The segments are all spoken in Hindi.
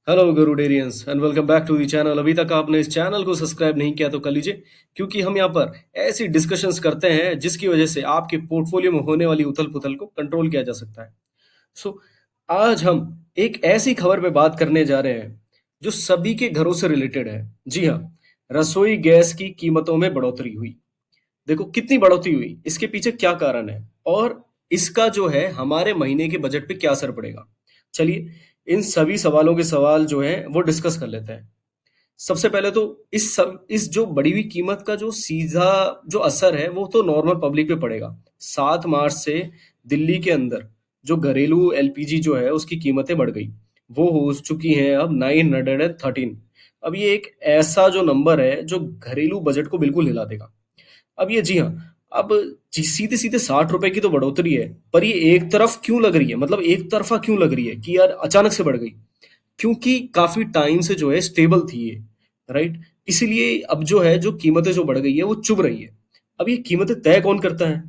Hello Garuderians and welcome back to the channel. अभी तक आपने इस चैनल को सब्सक्राइब नहीं किया तो कर लीजिए, क्योंकि हम यहाँ पर ऐसी डिस्कशंस करते हैं जिसकी वजह से आपके पोर्टफोलियो में होने वाली उथल पुथल को कंट्रोल किया जा सकता है। सो आज हम एक ऐसी खबर पे बात करने जा रहे हैं जो सभी के घरों से रिलेटेड है। जी हाँ, रसोई गैस की कीमतों में बढ़ोतरी हुई। देखो कितनी बढ़ोतरी हुई, इसके पीछे क्या कारण है और इसका जो है हमारे महीने के बजट पे क्या असर पड़ेगा। चलिए इन सभी सवालों के सवाल जो है वो डिस्कस कर लेते हैं। सबसे पहले तो इस जो बढ़ी हुई कीमत का जो सीधा जो असर है वो तो नॉर्मल पब्लिक पे पड़ेगा। 7 मार्च से दिल्ली के अंदर जो घरेलू एलपीजी जो है उसकी कीमतें बढ़ गई। वो हो चुकी हैं अब 913। अब ये एक ऐसा जो नंबर है जो घरेलू बजट को बिल्कुल हिला देगा। अब ये जी हाँ, अब सीधे सीधे 60 रुपए की तो बढ़ोतरी है, पर ये एक तरफ क्यों लग रही है, मतलब एक तरफा क्यों लग रही है कि यार अचानक से बढ़ गई। क्योंकि काफी टाइम से जो है स्टेबल थी ये, राइट। इसीलिए अब जो है जो कीमतें जो बढ़ गई है वो चुभ रही है। अब ये कीमतें तय कौन करता है,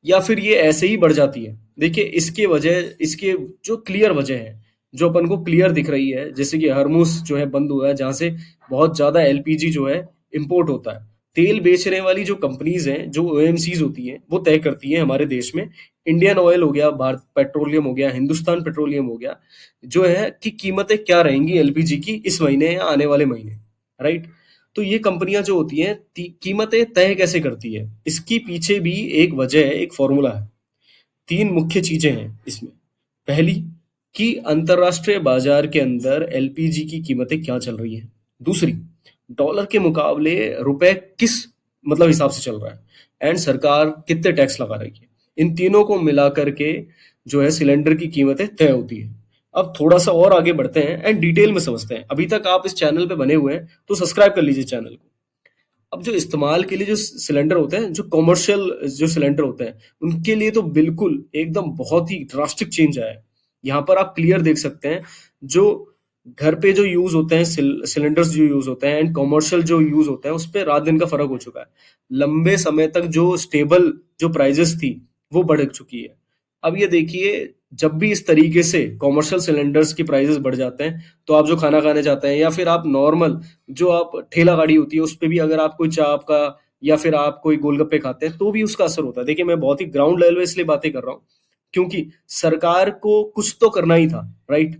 या फिर ये ऐसे ही बढ़ जाती है। देखिए इसके जो क्लियर वजह है, जो अपन को क्लियर दिख रही है, जैसे कि हरमुज जो है बंद हुआ है, जहां से बहुत ज्यादा एलपीजी जो है इंपोर्ट होता है। तेल बेचने वाली जो कंपनीज हैं, जो ओएमसीज होती हैं, वो तय करती हैं हमारे देश में। इंडियन ऑयल हो गया, भारत पेट्रोलियम हो गया, हिंदुस्तान पेट्रोलियम हो गया, जो है कि कीमतें क्या रहेंगी एलपीजी की इस महीने या आने वाले महीने, राइट। तो ये कंपनियां जो होती हैं कीमतें तय कैसे करती है, इसकी पीछे भी एक वजह है, एक फॉर्मूला है। 3 मुख्य चीजें हैं इसमें। पहली, कि अंतरराष्ट्रीय बाजार के अंदर एलपीजी की कीमतें क्या चल रही हैं। दूसरी, डॉलर के मुकाबले रुपए किस मतलब हिसाब से चल रहा है, एंड सरकार कितने टैक्स लगा रही है। इन तीनों को मिला करके जो है सिलेंडर की कीमतें तय होती है। अब थोड़ा सा और आगे बढ़ते हैं एंड डिटेल में समझते हैं। अभी तक आप इस चैनल पे बने हुए हैं तो सब्सक्राइब कर लीजिए चैनल को। अब जो इस्तेमाल के लिए जो सिलेंडर होते हैं, जो कमर्शियल जो सिलेंडर होते हैं, उनके लिए तो बिल्कुल एकदम बहुत ही ड्रास्टिक चेंज आया है। यहाँ पर आप क्लियर देख सकते हैं, जो घर पे जो यूज होते हैं सिलेंडर्स जो यूज होते हैं एंड कमर्शियल जो यूज होते हैं, उस पर रात दिन का फर्क हो चुका है। लंबे समय तक जो स्टेबल जो प्राइजेस थी वो बढ़ चुकी है। अब ये देखिए, जब भी इस तरीके से कमर्शियल सिलेंडर्स की प्राइसेस बढ़ जाते हैं, तो आप जो खाना खाने जाते हैं या फिर आप नॉर्मल जो आप ठेला गाड़ी होती है उस पे भी अगर आप कोई चाप का या फिर आप कोई गोलगप्पे खाते हैं तो भी उसका असर होता है। देखिए मैं बहुत ही ग्राउंड लेवल पे इसलिए बातें कर रहा हूँ, क्योंकि सरकार को कुछ तो करना ही था, राइट।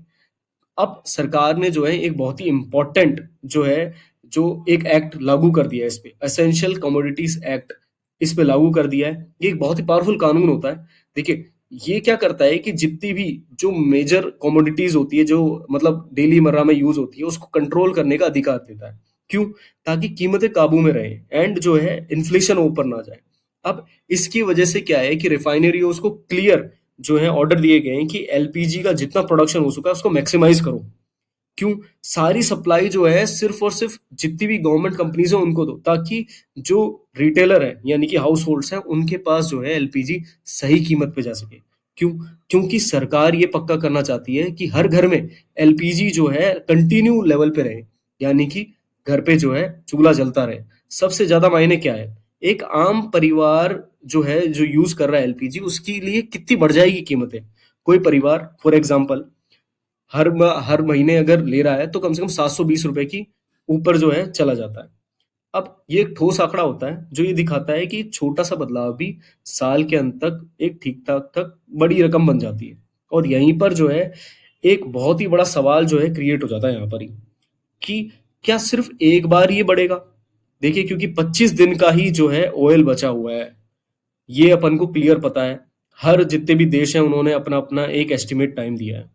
अब सरकार ने जो है एक बहुत ही इम्पोर्टेंट जो है जो एक एक्ट लागू कर दिया है, इस पे एसेंशियल कमोडिटीज एक्ट इस पे लागू कर दिया है। ये एक बहुत ही पावरफुल कानून होता है। देखिए ये क्या करता है कि जितनी भी जो मेजर कमोडिटीज होती है, जो मतलब डेली मर्रा में यूज होती है, उसको कंट्रोल करने का अधिकार देता है। क्यों? ताकि कीमतें काबू में रहे एंड जो है इन्फ्लेशन ऊपर ना जाए। अब इसकी वजह से क्या है कि रिफाइनरियों को क्लियर जो है ऑर्डर दिए गए हैं कि एलपीजी का जितना प्रोडक्शन हो सका उसको मैक्सिमाइज करो। क्यों? सारी सप्लाई जो है सिर्फ और सिर्फ जितनी भी गवर्नमेंट कंपनीज है उनको दो, ताकि जो रिटेलर है यानी कि हाउस होल्ड्स हैं उनके पास जो है एलपीजी सही कीमत पे जा सके। क्यों? क्योंकि सरकार ये पक्का करना चाहती है कि हर घर में एलपीजी जो है कंटिन्यू लेवल पे रहे, यानी कि घर पे जो है चूल्हा जलता रहे। सबसे ज्यादा मायने क्या है, एक आम परिवार जो है जो यूज कर रहा है एलपीजी, उसके लिए कितनी बढ़ जाएगी कीमतें। कोई परिवार फॉर एग्जाम्पल हर महीने अगर ले रहा है तो कम से कम 720 रुपए की ऊपर जो है चला जाता है। अब ये एक ठोस आंकड़ा होता है जो ये दिखाता है कि छोटा सा बदलाव भी साल के अंत तक एक ठीक ठाक तक बड़ी रकम बन जाती है। और यहीं पर जो है एक बहुत ही बड़ा सवाल जो है क्रिएट हो जाता है यहाँ पर ही, कि क्या सिर्फ एक बार ये बढ़ेगा। देखिए क्योंकि 25 दिन का ही जो है ऑयल बचा हुआ है, ये अपन को क्लियर पता है। हर जितने भी देश हैं उन्होंने अपना अपना एक एस्टिमेट टाइम दिया है।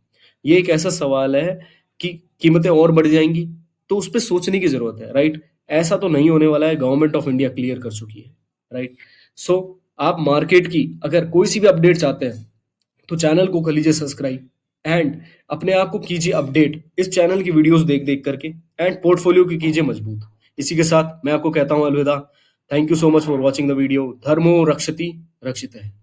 ये एक ऐसा सवाल है कि कीमतें और बढ़ जाएंगी, तो उस पर सोचने की जरूरत है, राइट। ऐसा तो नहीं होने वाला है, गवर्नमेंट ऑफ इंडिया क्लियर कर चुकी है, राइट। सो आप मार्केट की अगर कोई सी भी अपडेट चाहते हैं तो चैनल को कर लीजिए सब्सक्राइब एंड अपने आप को कीजिए अपडेट इस चैनल की वीडियोस देख देख करके, एंड पोर्टफोलियो की कीजिए मजबूत। इसी के साथ मैं आपको कहता हूं अलविदा। Thank you so much for watching the video. धर्मो रक्षति रक्षित है।